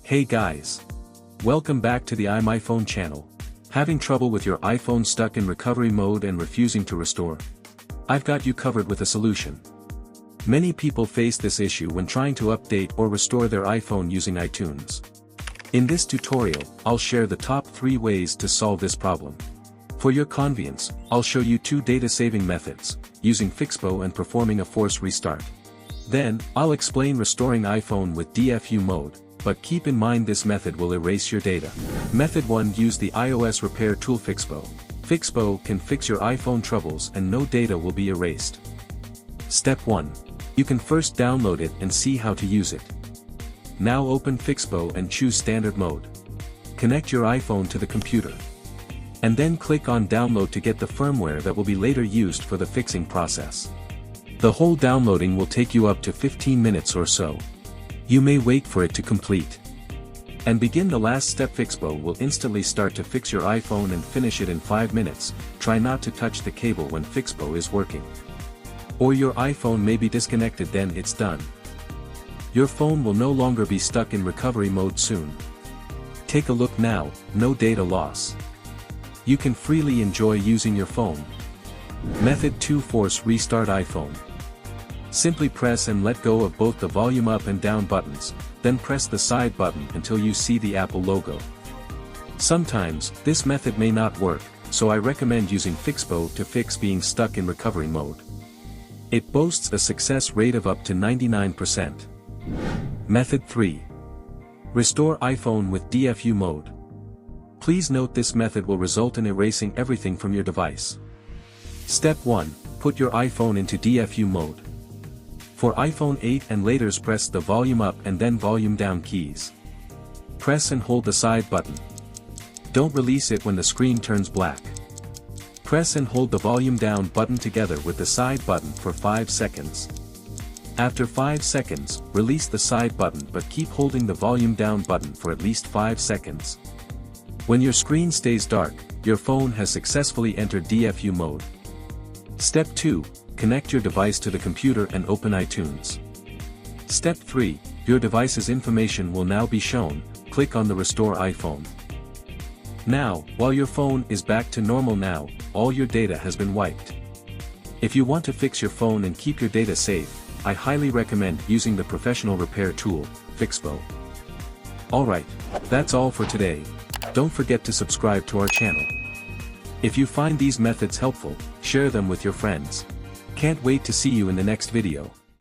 Hey guys! Welcome back to the iMyFone channel. Having trouble with your iPhone stuck in recovery mode and refusing to restore? I've got you covered with a solution. Many people face this issue when trying to update or restore their iPhone using iTunes. In this tutorial, I'll share the top 3 ways to solve this problem. For your convenience, I'll show you 2 data-saving methods, using Fixppo and performing a force restart. Then, I'll explain restoring iPhone with DFU mode, but keep in mind this method will erase your data. Method 1. Use the iOS repair tool Fixppo. Fixppo can fix your iPhone troubles and no data will be erased. Step 1. You can first download it and see how to use it. Now open Fixppo and choose standard mode. Connect your iPhone to the computer. And then click on download to get the firmware that will be later used for the fixing process. The whole downloading will take you up to 15 minutes or so. You may wait for it to complete. And begin the last step. Fixppo will instantly start to fix your iPhone and finish it in 5 minutes. Try not to touch the cable when Fixppo is working. Or your iPhone may be disconnected, then it's done. Your phone will no longer be stuck in recovery mode soon. Take a look now, no data loss. You can freely enjoy using your phone. Method 2. Force restart iPhone. Simply press and let go of both the volume up and down buttons, then press the side button until you see the Apple logo. Sometimes, this method may not work, so I recommend using Fixppo to fix being stuck in recovery mode. It boasts a success rate of up to 99%. Method 3. Restore iPhone with DFU mode. Please note this method will result in erasing everything from your device. Step 1. Put your iPhone into DFU mode. For iPhone 8 and later, press the volume up and then volume down keys. Press and hold the side button. Don't release it when the screen turns black. Press and hold the volume down button together with the side button for 5 seconds. After 5 seconds, release the side button but keep holding the volume down button for at least 5 seconds. When your screen stays dark, your phone has successfully entered DFU mode. Step 2. Connect your device to the computer and open iTunes. Step 3. Your device's information will now be shown. Click on the Restore iPhone. Now, while your phone is back to normal now, all your data has been wiped. If you want to fix your phone and keep your data safe, I highly recommend using the professional repair tool, Fixppo. Alright, that's all for today. Don't forget to subscribe to our channel. If you find these methods helpful, share them with your friends. Can't wait to see you in the next video.